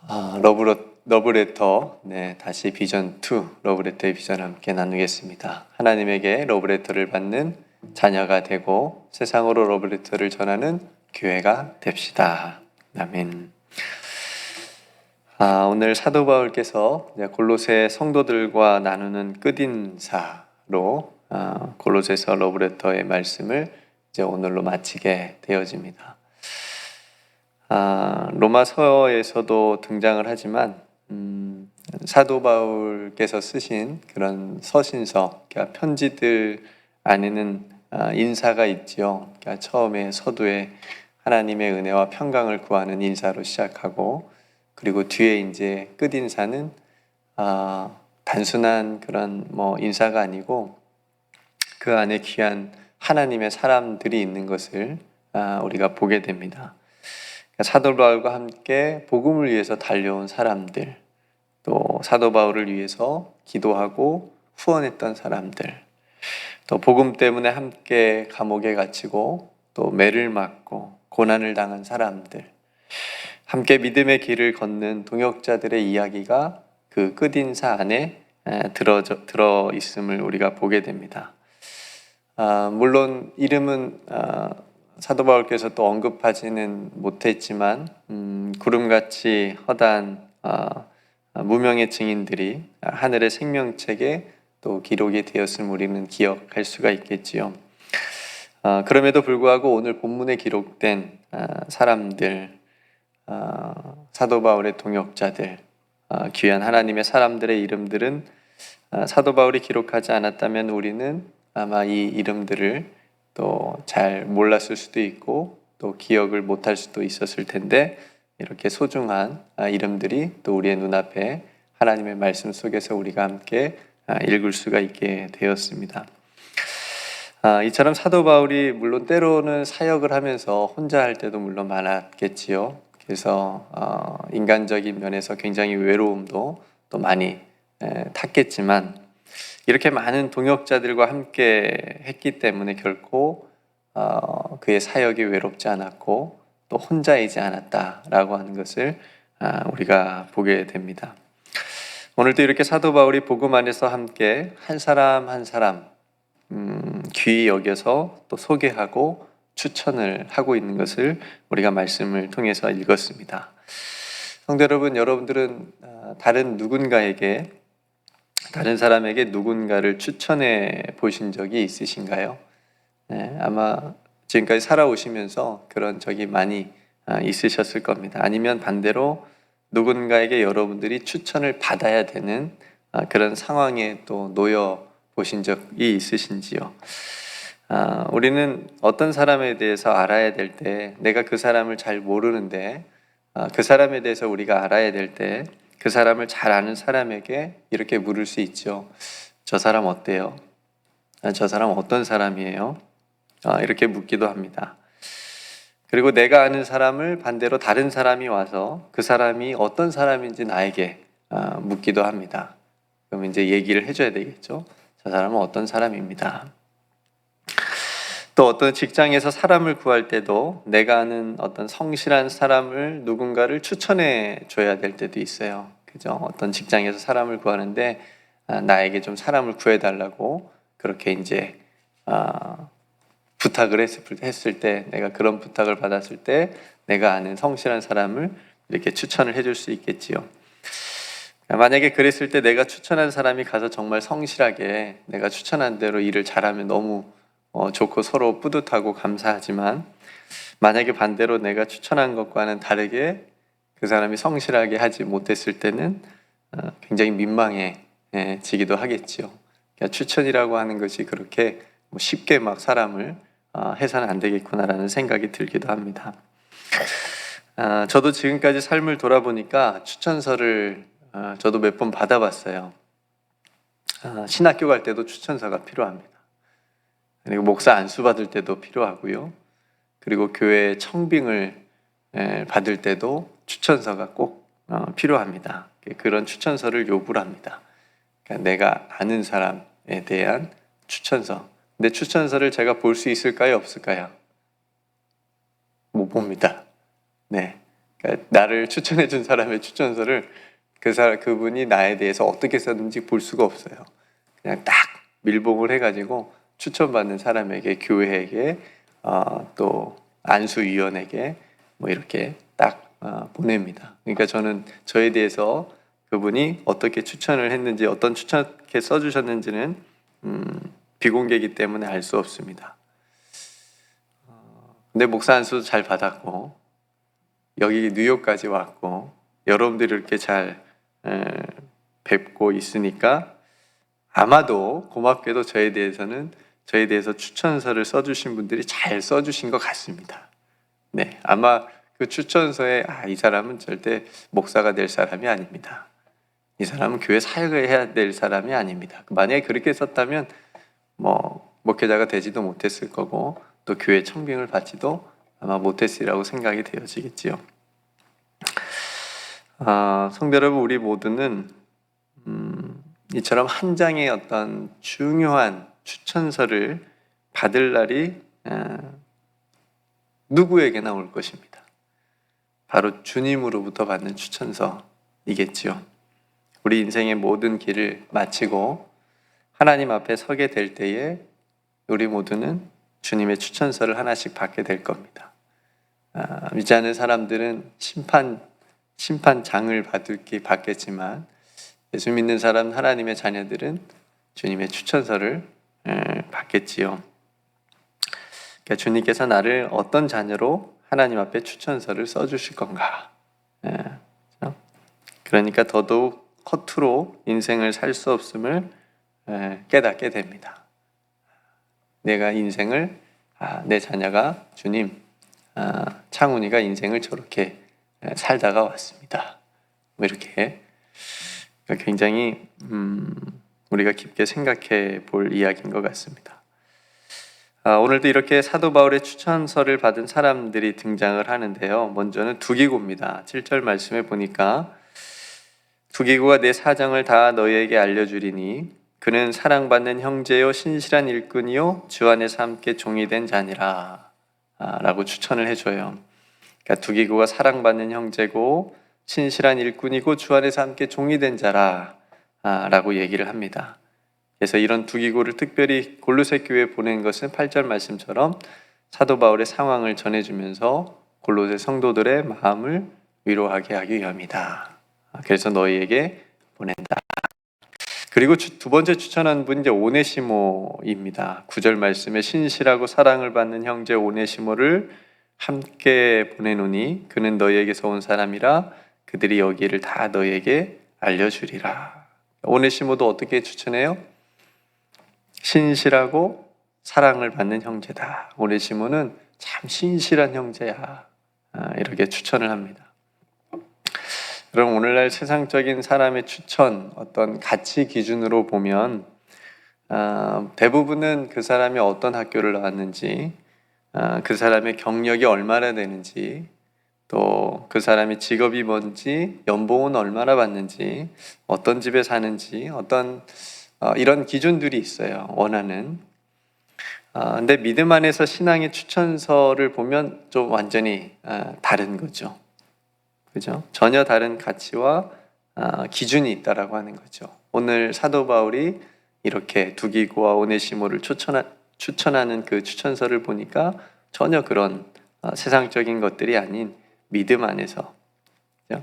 러브레터, 다시 비전2, 러브레터의 비전 함께 나누겠습니다. 하나님에게 러브레터를 받는 자녀가 되고 세상으로 러브레터를 전하는 교회가 됩시다. 아멘. 오늘 사도 바울께서 골로새 성도들과 나누는 끝인사로 골로새서 러브레터의 말씀을 이제 오늘로 마치게 되어집니다. 로마서에서도 등장을 하지만 사도 바울께서 쓰신 그런 서신서, 그러니까 편지들 안에는 인사가 있지요. 그러니까 처음에 서두에 하나님의 은혜와 평강을 구하는 인사로 시작하고, 그리고 뒤에 이제 끝 인사는 단순한 그런 인사가 아니고 그 안에 귀한 하나님의 사람들이 있는 것을 우리가 보게 됩니다. 사도 바울과 함께 복음을 위해서 달려온 사람들, 또 사도 바울을 위해서 기도하고 후원했던 사람들, 또 복음 때문에 함께 감옥에 갇히고 또 매를 맞고 고난을 당한 사람들, 함께 믿음의 길을 걷는 동역자들의 이야기가 그 끝인사 안에 들어 있음을 우리가 보게 됩니다. 물론 이름은 사도 바울께서 또 언급하지는 못했지만 구름같이 허다한 무명의 증인들이 하늘의 생명책에 또 기록이 되었음을 우리는 기억할 수가 있겠지요. 그럼에도 불구하고 오늘 본문에 기록된 사람들, 사도 바울의 동역자들, 귀한 하나님의 사람들의 이름들은 사도 바울이 기록하지 않았다면 우리는 아마 이 이름들을 또 잘 몰랐을 수도 있고 또 기억을 못할 수도 있었을 텐데, 이렇게 소중한 이름들이 또 우리의 눈앞에 하나님의 말씀 속에서 우리가 함께 읽을 수가 있게 되었습니다. 이처럼 사도 바울이 물론 때로는 사역을 하면서 혼자 할 때도 물론 많았겠지요. 그래서 인간적인 면에서 굉장히 외로움도 또 많이 탔겠지만, 이렇게 많은 동역자들과 함께 했기 때문에 결코 그의 사역이 외롭지 않았고 또 혼자이지 않았다라고 하는 것을 우리가 보게 됩니다. 오늘도 이렇게 사도 바울이 복음 안에서 함께 한 사람 한 사람 귀히 여겨서 또 소개하고 추천을 하고 있는 것을 우리가 말씀을 통해서 읽었습니다. 성도 여러분, 여러분들은 다른 사람에게 누군가를 추천해 보신 적이 있으신가요? 아마 지금까지 살아오시면서 그런 적이 많이 있으셨을 겁니다. 아니면 반대로 누군가에게 여러분들이 추천을 받아야 되는 그런 상황에 또 놓여 보신 적이 있으신지요? 우리는 어떤 사람에 대해서 알아야 될 때, 내가 그 사람을 잘 모르는데 그 사람에 대해서 우리가 알아야 될 때 그 사람을 잘 아는 사람에게 이렇게 물을 수 있죠. 저 사람 어때요? 저 사람 어떤 사람이에요? 이렇게 묻기도 합니다. 그리고 내가 아는 사람을 반대로 다른 사람이 와서 그 사람이 어떤 사람인지 나에게 묻기도 합니다. 그럼 이제 얘기를 해줘야 되겠죠. 저 사람은 어떤 사람입니다. 또 어떤 직장에서 사람을 구할 때도 내가 아는 어떤 성실한 사람을 누군가를 추천해 줘야 될 때도 있어요. 그죠? 어떤 직장에서 사람을 구하는데 나에게 좀 사람을 구해달라고 그렇게 이제 부탁을 했을 때, 내가 그런 부탁을 받았을 때 내가 아는 성실한 사람을 이렇게 추천을 해줄 수 있겠지요. 만약에 그랬을 때 내가 추천한 사람이 가서 정말 성실하게 내가 추천한 대로 일을 잘하면 너무 좋고 서로 뿌듯하고 감사하지만, 만약에 반대로 내가 추천한 것과는 다르게 그 사람이 성실하게 하지 못했을 때는 굉장히 민망해지기도 하겠지요. 그러니까 추천이라고 하는 것이 그렇게 쉽게 막 사람을 해서는 안 되겠구나라는 생각이 들기도 합니다. 저도 지금까지 삶을 돌아보니까 추천서를 저도 몇 번 받아봤어요. 신학교 갈 때도 추천서가 필요합니다. 그리고 목사 안수 받을 때도 필요하고요. 그리고 교회 청빙을 받을 때도 추천서가 꼭 필요합니다. 그런 추천서를 요구를 합니다. 그러니까 내가 아는 사람에 대한 추천서. 근데 추천서를 제가 볼 수 있을까요? 없을까요? 못 봅니다. 네. 그러니까 나를 추천해 준 사람의 추천서를 그분이 나에 대해서 어떻게 썼는지 볼 수가 없어요. 그냥 딱 밀봉을 해가지고 추천받는 사람에게, 교회에게, 또 안수위원에게 뭐 이렇게 딱 보냅니다. 그러니까 저는 저에 대해서 그분이 어떻게 추천을 했는지, 어떤 추천을 써주셨는지는 비공개이기 때문에 알 수 없습니다. 근데 목사 안수도 잘 받았고, 여기 뉴욕까지 왔고, 여러분들이 이렇게 잘 뵙고 있으니까 아마도 고맙게도 저에 대해서 추천서를 써주신 분들이 잘 써주신 것 같습니다. 네, 아마 그 추천서에 이 사람은 절대 목사가 될 사람이 아닙니다. 이 사람은 교회 사역을 해야 될 사람이 아닙니다. 만약에 그렇게 썼다면 목회자가 되지도 못했을 거고 또 교회 청빙을 받지도 아마 못했으리라고 생각이 되어지겠지요. 성도 여러분, 우리 모두는 이처럼 한 장의 어떤 중요한 추천서를 받을 날이 누구에게나 올 것입니다. 바로 주님으로부터 받는 추천서이겠지요. 우리 인생의 모든 길을 마치고 하나님 앞에 서게 될 때에 우리 모두는 주님의 추천서를 하나씩 받게 될 겁니다. 믿지 않는 사람들은 심판장을 받겠지만 예수 믿는 사람, 하나님의 자녀들은 주님의 추천서를 받겠지요. 그러니까 주님께서 나를 어떤 자녀로 하나님 앞에 추천서를 써주실 건가? 그러니까 더더욱 허투루 인생을 살 수 없음을 깨닫게 됩니다. 내가 인생을 내 자녀가 주님, 창훈이가 인생을 저렇게 살다가 왔습니다. 이렇게 굉장히 우리가 깊게 생각해 볼 이야기인 것 같습니다. 오늘도 이렇게 사도 바울의 추천서를 받은 사람들이 등장을 하는데요. 먼저는 두기고입니다. 7절 말씀에 보니까 두기고가 내 사정을 다 너희에게 알려주리니 그는 사랑받는 형제요 신실한 일꾼이요 주 안에서 함께 종이 된 자니라 라고 추천을 해줘요. 그러니까 두기고가 사랑받는 형제고 신실한 일꾼이고 주 안에서 함께 종이 된 자라 라고 얘기를 합니다. 그래서 이런 두기고를 특별히 골로새 교회에 보낸 것은 8절 말씀처럼 사도 바울의 상황을 전해주면서 골로새 성도들의 마음을 위로하게 하기 위함이다. 그래서 너희에게 보낸다. 그리고 두 번째 추천한 분이 이제 오네시모입니다. 9절 말씀에 신실하고 사랑을 받는 형제 오네시모를 함께 보내노니 그는 너희에게서 온 사람이라 그들이 여기를 다 너희에게 알려주리라. 오네시모도 어떻게 추천해요? 신실하고 사랑을 받는 형제다. 오네시모는 참 신실한 형제야. 이렇게 추천을 합니다. 그럼 오늘날 세상적인 사람의 추천, 어떤 가치 기준으로 보면 대부분은 그 사람이 어떤 학교를 나왔는지, 그 사람의 경력이 얼마나 되는지, 또 그 사람이 직업이 뭔지, 연봉은 얼마나 받는지, 어떤 집에 사는지, 이런 기준들이 있어요. 원하는. 근데 믿음 안에서 신앙의 추천서를 보면 좀 완전히 다른 거죠. 그죠? 전혀 다른 가치와 기준이 있다라고 하는 거죠. 오늘 사도 바울이 이렇게 두기고와 오네시모를 추천하는 그 추천서를 보니까 전혀 그런 세상적인 것들이 아닌 믿음 안에서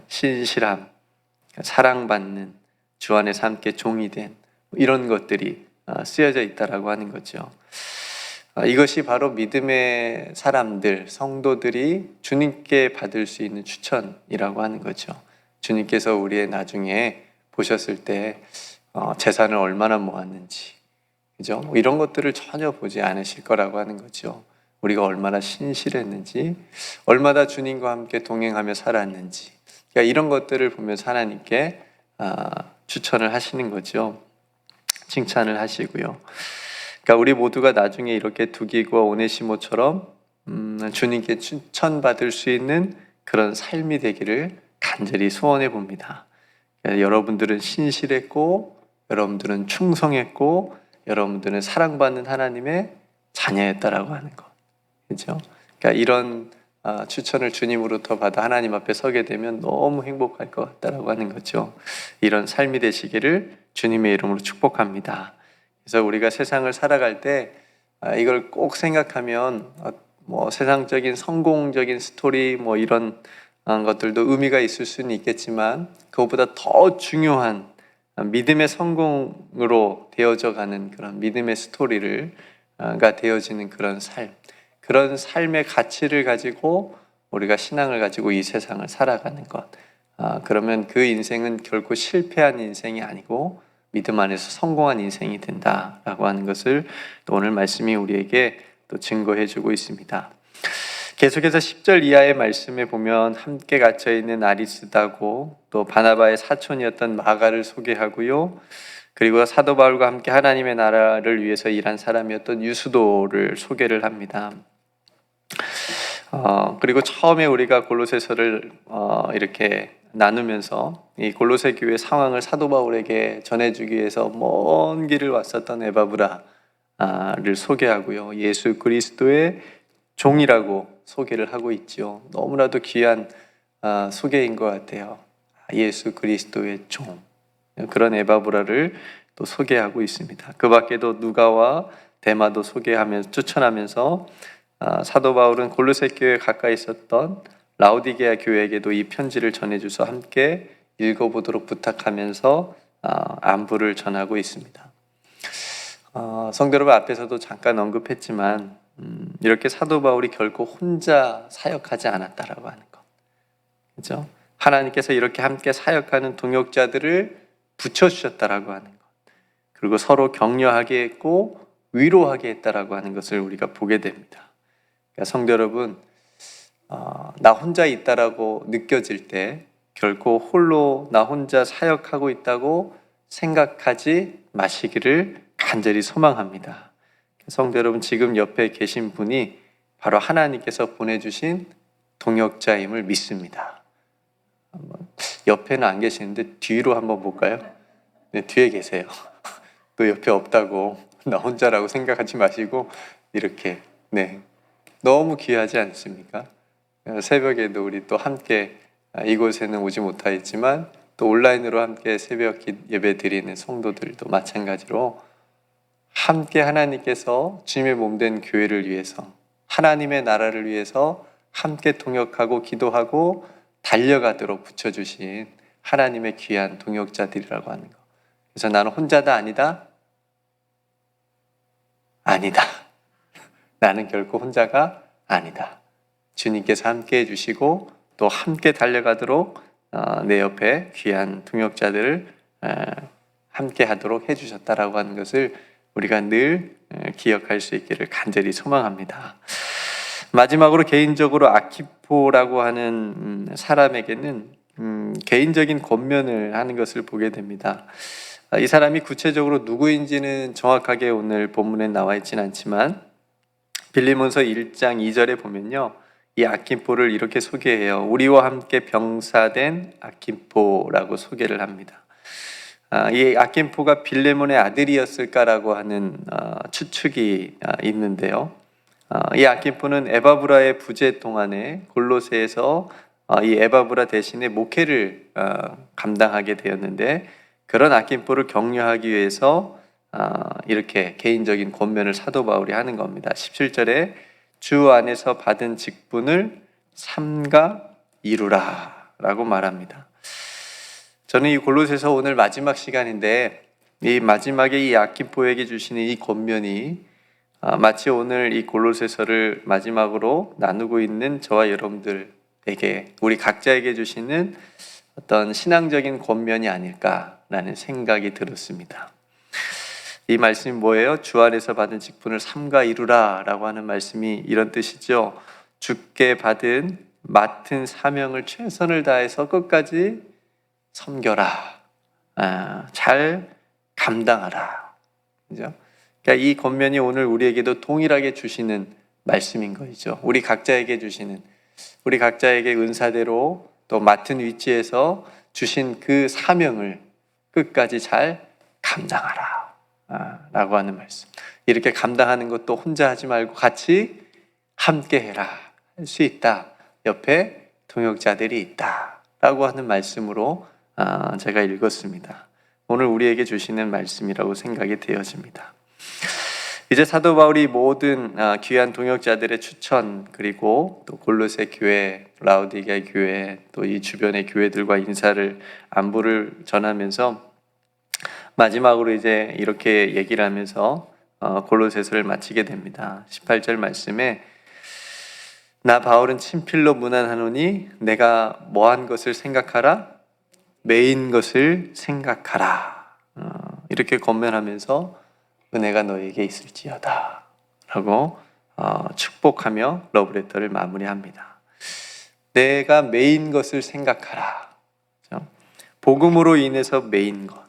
신실함, 사랑받는 주 안에서 함께 종이 된 이런 것들이 쓰여져 있다라고 하는 거죠. 이것이 바로 믿음의 사람들, 성도들이 주님께 받을 수 있는 추천이라고 하는 거죠. 주님께서 우리의 나중에 보셨을 때 재산을 얼마나 모았는지, 그죠? 이런 것들을 전혀 보지 않으실 거라고 하는 거죠. 우리가 얼마나 신실했는지, 얼마나 주님과 함께 동행하며 살았는지, 그러니까 이런 것들을 보면서 하나님께 추천을 하시는 거죠. 칭찬을 하시고요. 그러니까 우리 모두가 나중에 이렇게 두기고와 오네시모처럼 주님께 추천받을 수 있는 그런 삶이 되기를 간절히 소원해 봅니다. 그러니까 여러분들은 신실했고, 여러분들은 충성했고, 여러분들은 사랑받는 하나님의 자녀였다라고 하는 것, 그렇죠? 그러니까 이런 추천을 주님으로부터 받아 하나님 앞에 서게 되면 너무 행복할 것 같다라고 하는 거죠. 이런 삶이 되시기를 주님의 이름으로 축복합니다. 그래서 우리가 세상을 살아갈 때 이걸 꼭 생각하면 뭐 세상적인 성공적인 스토리 뭐 이런 것들도 의미가 있을 수는 있겠지만 그것보다 더 중요한 믿음의 성공으로 되어져 가는 그런 믿음의 스토리가 되어지는 그런 삶, 그런 삶의 가치를 가지고 우리가 신앙을 가지고 이 세상을 살아가는 것, 그러면 그 인생은 결코 실패한 인생이 아니고 믿음 안에서 성공한 인생이 된다라고 하는 것을 또 오늘 말씀이 우리에게 또 증거해 주고 있습니다. 계속해서 10절 이하의 말씀에 보면 함께 갇혀 있는 아리스다고 또 바나바의 사촌이었던 마가를 소개하고요. 그리고 사도 바울과 함께 하나님의 나라를 위해서 일한 사람이었던 유수도를 소개를 합니다. 그리고 처음에 우리가 골로새서를 이렇게 나누면서 이 골로새 교회 상황을 사도 바울에게 전해주기 위해서 먼 길을 왔었던 에바브라를 소개하고요. 예수 그리스도의 종이라고 소개를 하고 있죠. 너무나도 귀한 소개인 것 같아요. 예수 그리스도의 종, 그런 에바브라를 또 소개하고 있습니다. 그 밖에도 누가와 데마도 소개하면서 추천하면서 사도 바울은 골로새 교회에 가까이 있었던 라오디게아 교회에게도 이 편지를 전해줘서 함께 읽어보도록 부탁하면서 안부를 전하고 있습니다. 성도 여러분, 앞에서도 잠깐 언급했지만 이렇게 사도 바울이 결코 혼자 사역하지 않았다라고 하는 것, 그렇죠? 하나님께서 이렇게 함께 사역하는 동역자들을 붙여주셨다라고 하는 것, 그리고 서로 격려하게 했고 위로하게 했다라고 하는 것을 우리가 보게 됩니다. 그러니까 성도 여러분, 나 혼자 있다라고 느껴질 때 결코 홀로 나 혼자 사역하고 있다고 생각하지 마시기를 간절히 소망합니다. 성도 여러분, 지금 옆에 계신 분이 바로 하나님께서 보내주신 동역자임을 믿습니다. 옆에는 안 계시는데 뒤로 한번 볼까요? 네, 뒤에 계세요. 또 옆에 없다고 나 혼자라고 생각하지 마시고 이렇게, 네, 너무 귀하지 않습니까? 새벽에도 우리 또 함께 이곳에는 오지 못하였지만 또 온라인으로 함께 새벽 예배 드리는 성도들도 마찬가지로 함께 하나님께서 주님의 몸된 교회를 위해서, 하나님의 나라를 위해서 함께 동역하고 기도하고 달려가도록 붙여주신 하나님의 귀한 동역자들이라고 하는 것. 그래서 나는 혼자다 아니다? 아니다. 나는 결코 혼자가 아니다. 주님께서 함께 해주시고 또 함께 달려가도록 내 옆에 귀한 동역자들을 함께 하도록 해주셨다라고 하는 것을 우리가 늘 기억할 수 있기를 간절히 소망합니다. 마지막으로 개인적으로 아키포라고 하는 사람에게는 개인적인 권면을 하는 것을 보게 됩니다. 이 사람이 구체적으로 누구인지는 정확하게 오늘 본문에 나와 있지는 않지만 빌립보서 1장 2절에 보면요, 이 아키포를 이렇게 소개해요. 우리와 함께 병사된 아키포라고 소개를 합니다. 이 아키포가 빌레몬의 아들이었을까라고 하는 추측이 있는데요. 이 아키포는 에바브라의 부재 동안에 골로새에서 이 에바브라 대신에 목회를 감당하게 되었는데, 그런 아키포를 격려하기 위해서 이렇게 개인적인 권면을 사도 바울이 하는 겁니다. 17절에 주 안에서 받은 직분을 삼가 이루라 라고 말합니다. 저는 이 골로새서 오늘 마지막 시간인데 이 마지막에 이 아키포에게 주시는 이 권면이 마치 오늘 이 골로새서를 마지막으로 나누고 있는 저와 여러분들에게, 우리 각자에게 주시는 어떤 신앙적인 권면이 아닐까라는 생각이 들었습니다. 이 말씀이 뭐예요? 주 안에서 받은 직분을 삼가 이루라 라고 하는 말씀이 이런 뜻이죠. 주께 받은 맡은 사명을 최선을 다해서 끝까지 섬겨라, 잘 감당하라. 그죠? 그러니까 이 권면이 오늘 우리에게도 동일하게 주시는 말씀인 것이죠. 우리 각자에게 주시는, 우리 각자에게 은사대로 또 맡은 위치에서 주신 그 사명을 끝까지 잘 감당하라 라고 하는 말씀. 이렇게 감당하는 것도 혼자 하지 말고 같이 함께 해라, 할 수 있다. 옆에 동역자들이 있다라고 하는 말씀으로 제가 읽었습니다. 오늘 우리에게 주시는 말씀이라고 생각이 되어집니다. 이제 사도 바울이 모든 귀한 동역자들의 추천, 그리고 또 골로새 교회, 라우디게아 교회, 또 이 주변의 교회들과 안부를 전하면서 마지막으로 이제 이렇게 얘기를 하면서 골로새서를 마치게 됩니다. 18절 말씀에 나 바울은 친필로 문안하노니 내가 뭐한 것을 생각하라? 매인 것을 생각하라. 이렇게 권면하면서 은혜가 너에게 있을지어다 라고 축복하며 러브레터를 마무리합니다. 내가 매인 것을 생각하라. 그렇죠? 복음으로 인해서 매인 것.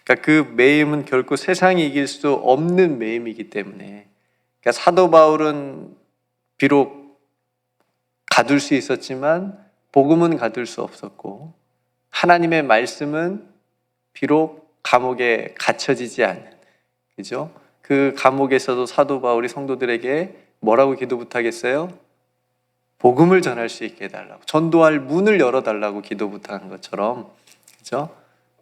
그러니까 그 매임은 결코 세상이 이길 수 없는 매임이기 때문에, 그러니까 사도 바울은 비록 가둘 수 있었지만 복음은 가둘 수 없었고, 하나님의 말씀은 비록 감옥에 갇혀지지 않는, 그죠? 그 감옥에서도 사도 바울이 성도들에게 뭐라고 기도 부탁했어요? 복음을 전할 수 있게 해달라고, 전도할 문을 열어달라고 기도 부탁한 것처럼, 그죠?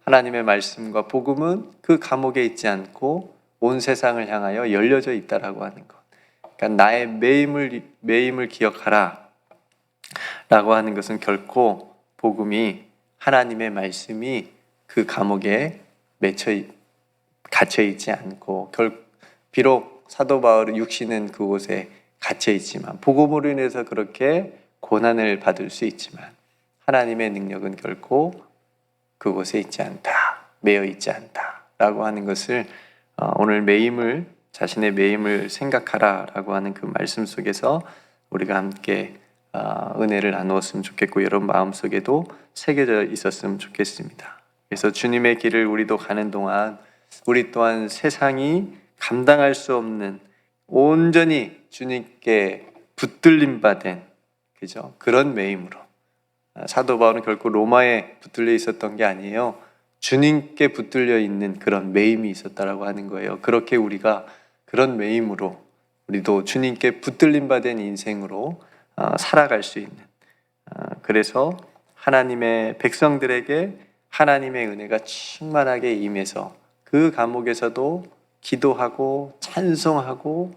하나님의 말씀과 복음은 그 감옥에 있지 않고 온 세상을 향하여 열려져 있다라고 하는 것. 그러니까 나의 매임을 기억하라 라고 하는 것은 결코 복음이, 하나님의 말씀이 그 감옥에 갇혀 있지 않고, 비록 사도 바울의 육신은 그곳에 갇혀 있지만, 복음으로 인해서 그렇게 고난을 받을 수 있지만 하나님의 능력은 결코 그곳에 있지 않다, 매여 있지 않다 라고 하는 것을 오늘 자신의 매임을 생각하라 라고 하는 그 말씀 속에서 우리가 함께 은혜를 나누었으면 좋겠고, 여러분 마음속에도 새겨져 있었으면 좋겠습니다. 그래서 주님의 길을 우리도 가는 동안 우리 또한 세상이 감당할 수 없는, 온전히 주님께 붙들림 받은, 그죠? 그런 매임으로, 사도 바울은 결코 로마에 붙들려 있었던 게 아니에요. 주님께 붙들려 있는 그런 매임이 있었다라고 하는 거예요. 그렇게 우리가 그런 매임으로 우리도 주님께 붙들림 받은 인생으로 살아갈 수 있는, 그래서 하나님의 백성들에게 하나님의 은혜가 충만하게 임해서 그 감옥에서도 기도하고 찬송하고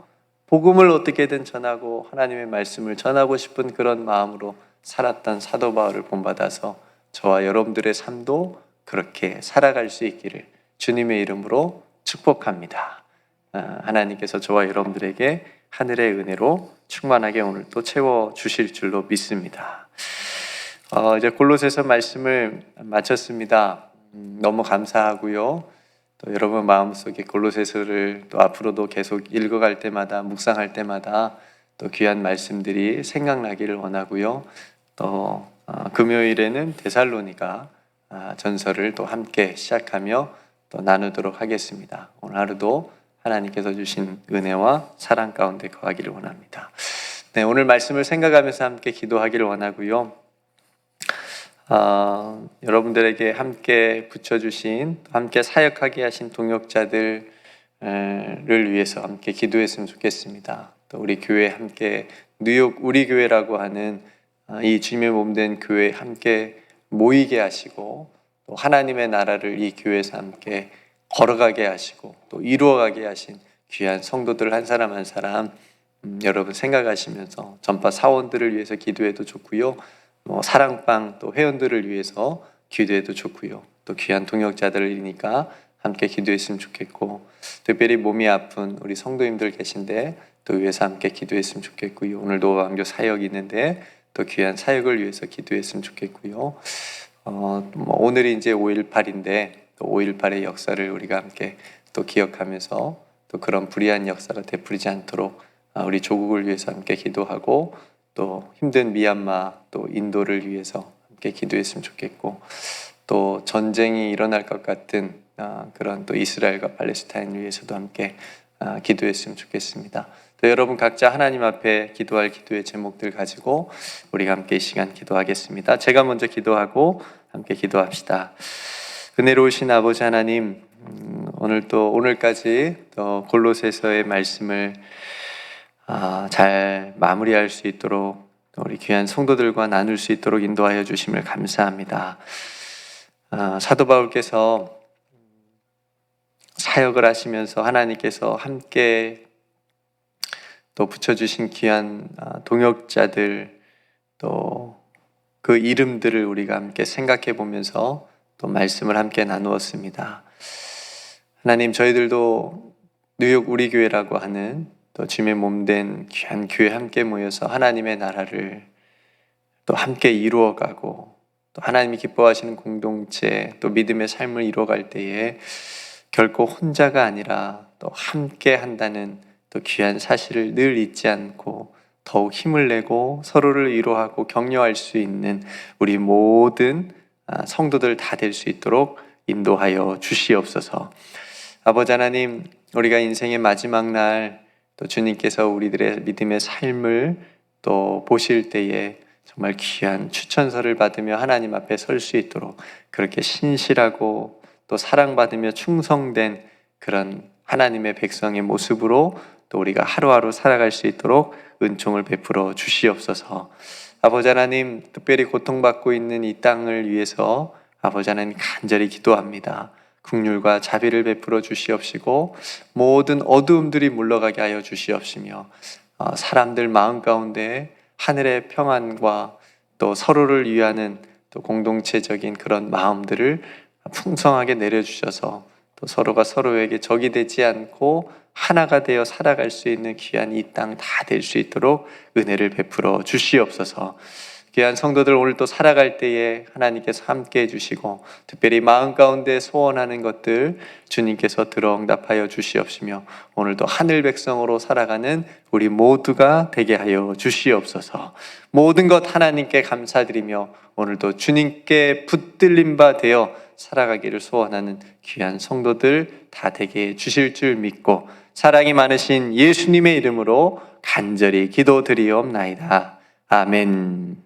복음을 어떻게든 전하고 하나님의 말씀을 전하고 싶은 그런 마음으로 살았던 사도 바울을 본받아서 저와 여러분들의 삶도 그렇게 살아갈 수 있기를 주님의 이름으로 축복합니다. 하나님께서 저와 여러분들에게 하늘의 은혜로 충만하게 오늘 또 채워주실 줄로 믿습니다. 이제 골로새서 말씀을 마쳤습니다. 너무 감사하고요. 또 여러분 마음속에 골로새서를 또 앞으로도 계속 읽어갈 때마다, 묵상할 때마다 또 귀한 말씀들이 생각나기를 원하고요. 또 금요일에는 데살로니가 전서를 또 함께 시작하며 또 나누도록 하겠습니다. 오늘 하루도 하나님께서 주신 은혜와 사랑 가운데 거하기를 원합니다. 네, 오늘 말씀을 생각하면서 함께 기도하기를 원하고요. 여러분들에게 함께 붙여주신, 함께 사역하게 하신 동역자들을 위해서 함께 기도했으면 좋겠습니다. 또 우리 교회 함께 뉴욕 우리 교회라고 하는 이 주님의 몸된 교회 함께 모이게 하시고, 또 하나님의 나라를 이 교회에서 함께 걸어가게 하시고 또 이루어가게 하신 귀한 성도들 한 사람 한 사람 여러분 생각하시면서 전파 사원들을 위해서 기도해도 좋고요. 사랑방 또 회원들을 위해서 기도해도 좋고요. 또 귀한 동역자들이니까 함께 기도했으면 좋겠고, 특별히 몸이 아픈 우리 성도님들 계신데 또 위해서 함께 기도했으면 좋겠고요. 오늘도 왕교 사역이 있는데 또 귀한 사역을 위해서 기도했으면 좋겠고요. 오늘이 이제 5.18인데 또 5.18의 역사를 우리가 함께 또 기억하면서 또 그런 불의한 역사가 되풀이지 않도록 우리 조국을 위해서 함께 기도하고, 또 힘든 미얀마 또 인도를 위해서 함께 기도했으면 좋겠고, 또 전쟁이 일어날 것 같은 그런 또 이스라엘과 팔레스타인을 위해서도 함께 기도했으면 좋겠습니다. 또 여러분 각자 하나님 앞에 기도할 기도의 제목들 가지고 우리가 함께 이 시간 기도하겠습니다. 제가 먼저 기도하고 함께 기도합시다. 은혜로우신 아버지 하나님, 오늘까지 또 골로새서의 말씀을 잘 마무리할 수 있도록 우리 귀한 성도들과 나눌 수 있도록 인도하여 주심을 감사합니다. 사도 바울께서 사역을 하시면서 하나님께서 함께 또 붙여주신 귀한 동역자들, 또 그 이름들을 우리가 함께 생각해 보면서 또 말씀을 함께 나누었습니다. 하나님, 저희들도 뉴욕 우리 교회라고 하는 또 주님의 몸된 귀한 교회 함께 모여서 하나님의 나라를 또 함께 이루어가고 또 하나님이 기뻐하시는 공동체, 또 믿음의 삶을 이루어갈 때에 결코 혼자가 아니라 또 함께 한다는 또 귀한 사실을 늘 잊지 않고 더욱 힘을 내고 서로를 위로하고 격려할 수 있는 우리 모든 성도들 다 될 수 있도록 인도하여 주시옵소서. 아버지 하나님, 우리가 인생의 마지막 날 또 주님께서 우리들의 믿음의 삶을 또 보실 때에 정말 귀한 추천서를 받으며 하나님 앞에 설 수 있도록 그렇게 신실하고 또 사랑받으며 충성된 그런 하나님의 백성의 모습으로 또 우리가 하루하루 살아갈 수 있도록 은총을 베풀어 주시옵소서. 아버지 하나님, 특별히 고통받고 있는 이 땅을 위해서 아버지 하나님 간절히 기도합니다. 긍휼과 자비를 베풀어 주시옵시고 모든 어두움들이 물러가게 하여 주시옵시며 사람들 마음 가운데 하늘의 평안과 또 서로를 위하는 또 공동체적인 그런 마음들을 풍성하게 내려주셔서 또 서로가 서로에게 적이 되지 않고 하나가 되어 살아갈 수 있는 귀한 이 땅 다 될 수 있도록 은혜를 베풀어 주시옵소서. 귀한 성도들 오늘 또 살아갈 때에 하나님께서 함께 해주시고 특별히 마음 가운데 소원하는 것들 주님께서 들어 응답하여 주시옵시며 오늘도 하늘 백성으로 살아가는 우리 모두가 되게 하여 주시옵소서. 모든 것 하나님께 감사드리며 오늘도 주님께 붙들림 바 되어 살아가기를 소원하는 귀한 성도들 다 되게 해 주실 줄 믿고 사랑이 많으신 예수님의 이름으로 간절히 기도드리옵나이다. 아멘.